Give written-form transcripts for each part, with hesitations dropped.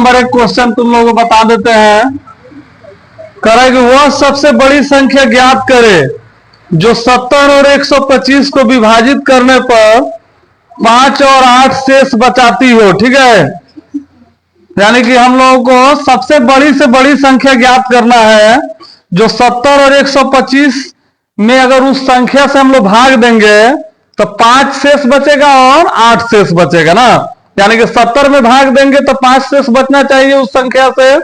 Number एक question तुम लोगों को बता देते हैं। करें कि वह सबसे बड़ी संख्या ज्ञात करे जो 70 और 125 को विभाजित करने पर 5 और 8 शेष बचाती हो। ठीक है, यानी कि हम लोगों को सबसे बड़ी से बड़ी संख्या ज्ञात करना है जो 70 और 125 में अगर उस संख्या से हम लोग भाग देंगे तो 5 शेष बचेगा और 8 शेष बचेगा ना। यानी कि 70 में भाग देंगे तो 5 शेष बचना चाहिए उस संख्या से,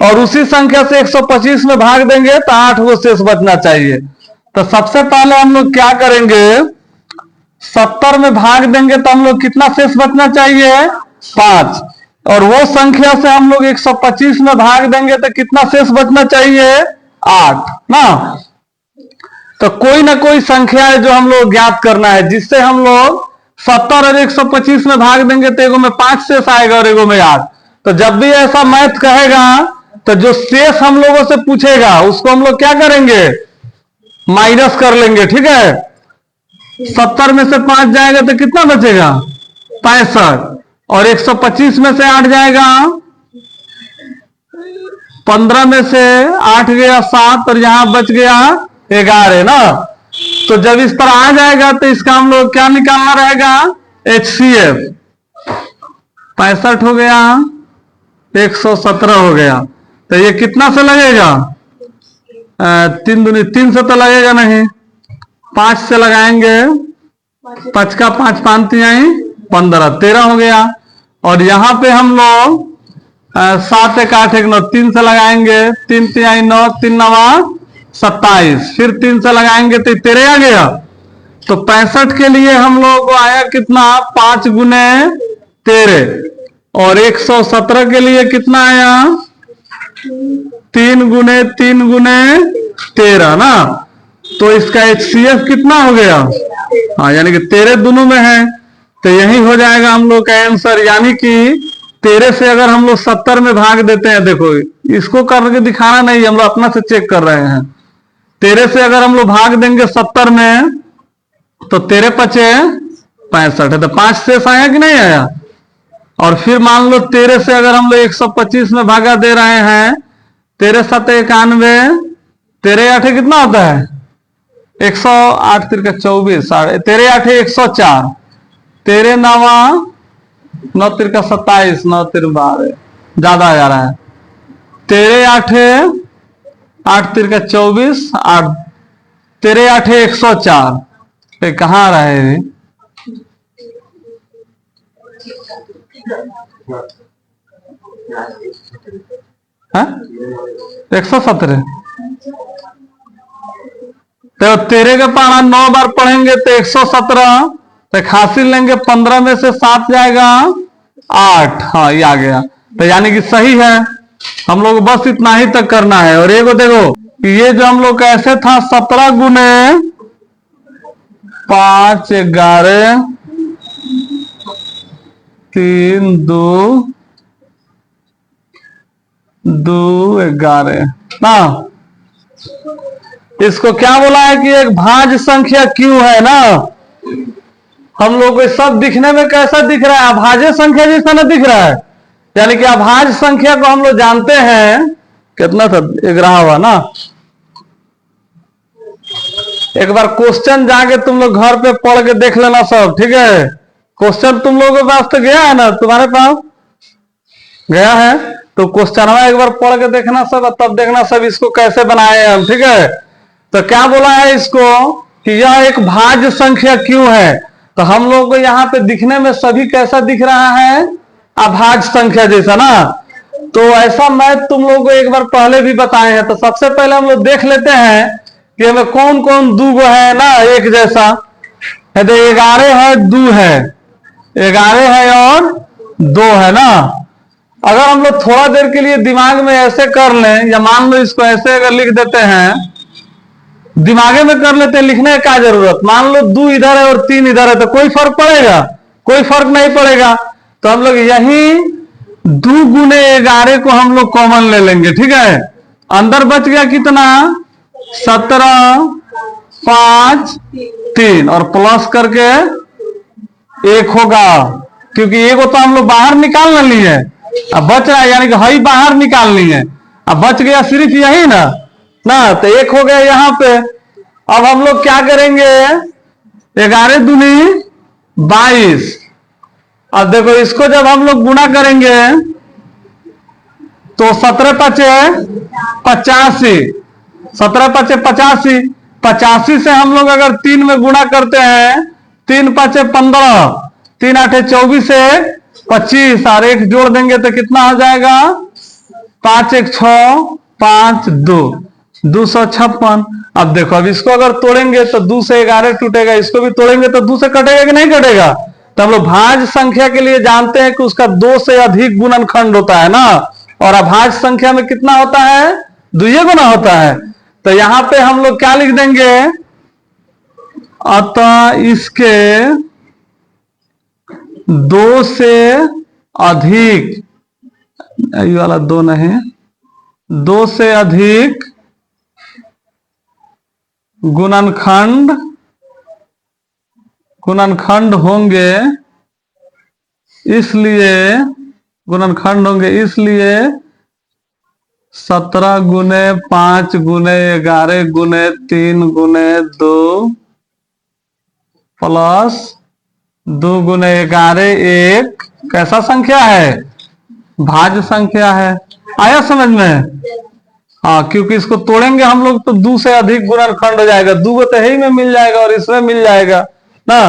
और उसी संख्या से 125 में भाग देंगे तो 8 वो शेष बचना चाहिए। तो सबसे पहले हम लोग क्या करेंगे, 70 में भाग देंगे तो हम लोग कितना शेष बचना चाहिए, 5, और वो संख्या से हम लोग 125 में भाग देंगे तो कितना शेष बचना चाहिए, 8 ना। तो कोई ना कोई संख्या है जो हम लोग ज्ञात करना है, जिससे हम लोग 70 और 125 में भाग देंगे तो एगो में 5 शेष आएगा और एगो में 8। तो जब भी ऐसा मैथ कहेगा तो जो शेष हम लोगों से पूछेगा उसको हम लोग क्या करेंगे, माइनस कर लेंगे। ठीक है, 70 में से 5 जाएगा तो कितना बचेगा, 65, और 125 में से 8 जाएगा, 15 में से 8 गया 7, और यहां बच गया 11 ना। तो जब इस पर आ जाएगा तो इसका हम लोग क्या निकालना रहेगा, HCF। 65 हो गया, 117 हो गया, तो ये कितना से लगेगा, 3 दूनी 3 से तो लगेगा नहीं, 5 से लगाएंगे, 5 का 5 5 15, 13 हो गया। और यहां पे हम लोग 7 1 8 1 9, 3 से लगाएंगे, 3 3 9, 3 9 27, फिर 3 से लगाएंगे तो 13 आ गया। तो 65 के लिए हम लोग को आया कितना, 5 गुने 13, और 117 के लिए कितना आया, 3 गुने 3 गुने 13 ना। तो इसका HCF कितना हो गया, हाँ, यानी कि 13 दोनों में है, तो यही हो जाएगा हम लोग का आंसर। यानी कि 13 से अगर हम लोग 70 में भाग देते हैं, देखो इसको करके दिखाना नहीं, हम लोग अपना से चेक कर रहे हैं। 13 से अगर हम लोग भाग देंगे 70 में तो 13 पचे 65 है, तो 5 शेष आया कि नहीं आया। और फिर मान लो 13 से अगर हम लोग 125 में भागा दे रहे हैं, 13 7 91, 13 8 कितना होता है, 108 3 24, 13 8 104, 13 9 9 3 27, 9 3 12, ज्यादा आ जा रहा है, 13 8 8 3 24, 8 13 8 104, कहाँ आ रहा है, 117। तो 13 का पाना 9 बार पढ़ेंगे तो 117, तो हासिल लेंगे, 15 में से 7 जाएगा 8, हाँ ये आ गया। तो यानी कि सही है, हम लोग बस इतना ही तक करना है। और एक देखो ये जो हम लोग कैसे था, 17 गुने 5 11 3 2 2 11 ना। इसको क्या बोला है कि एक भाज्य संख्या क्यों है ना। हम लोग को सब दिखने में कैसा दिख रहा है, अभाज्य संख्या जैसा ना दिख रहा है। यानी कि अभाज्य संख्या को हम लोग जानते हैं, कितना था, 11 हुआ ना। एक बार क्वेश्चन जाके तुम लोग घर पे पढ़ के देख लेना सब, ठीक है। क्वेश्चन तुम लोगों के पास तो गया है ना, तुम्हारे पास गया है, तो क्वेश्चन एक बार पढ़ के देखना सब, तब देखना सब इसको कैसे बनाए हम, ठीक है। तो क्या बोला है इसको कि यह एक भाज्य संख्या क्यों है, तो हम लोग को यहाँ पे दिखने में सभी कैसा दिख रहा है, अभाज्य संख्या जैसा ना। तो ऐसा मैथ तुम लोग को एक बार पहले भी बताए हैं। तो सबसे पहले हम लोग देख लेते हैं कि हमें कौन कौन दो है ना एक जैसा है। तो 11 है, 2 है, 11 है और 2 है ना। अगर हम लोग थोड़ा देर के लिए दिमाग में ऐसे कर लें, या मान लो इसको ऐसे अगर लिख देते हैं, दिमागे में कर लेते हैं, लिखने का जरूरत। मान लो 2 इधर है और 3 इधर है, तो कोई फर्क पड़ेगा, कोई फर्क नहीं पड़ेगा। तो हम लोग यही 2 गुने 11 को हम लोग कॉमन ले लेंगे, ठीक है। अंदर बच गया कितना, 17 5 3, और प्लस करके 1 होगा, क्योंकि 1 को तो हम लोग बाहर निकाल ना लिए, अब बच रहा है, यानी कि हई बाहर निकालनी है। अब बच गया सिर्फ यही ना ना, तो एक हो गया यहां पे। अब हम लोग क्या करेंगे, 11 दूनी 22। अब देखो इसको जब हम लोग गुणा करेंगे तो 17 पचे 85, 17 पचे 85, 85 से हम लोग अगर 3 में गुणा करते हैं, 3 पचे 15, 3 आठे 24 से 25, और एक जोड़ देंगे तो कितना हो जाएगा, 5 1 6 5 2, 256। अब देखो, अब इसको अगर तोड़ेंगे तो 2 से 11 टूटेगा, इसको भी तोड़ेंगे तो 2 से कटेगा कि नहीं कटेगा। तो हम लोग भाज्य संख्या के लिए जानते हैं कि उसका 2 से अधिक गुणनखंड होता है ना, और अभाज्य संख्या में कितना होता है, 2 गुना होता है। तो यहां पे हम लोग क्या लिख देंगे, अतः इसके 2 से अधिक, ये वाला 2 नहीं, 2 से अधिक गुणनखंड होंगे, इसलिए गुणनखंड होंगे, इसलिए 17 गुने 5 गुने 11 गुने 3 गुने 2 प्लस 2 गुने 11 एक कैसा संख्या है, भाज्य संख्या है। आया समझ में। हाँ, क्योंकि इसको तोड़ेंगे हम लोग तो 2 से अधिक गुणनखंड हो जाएगा, 2 तो ही में मिल जाएगा और इसमें मिल जाएगा ना।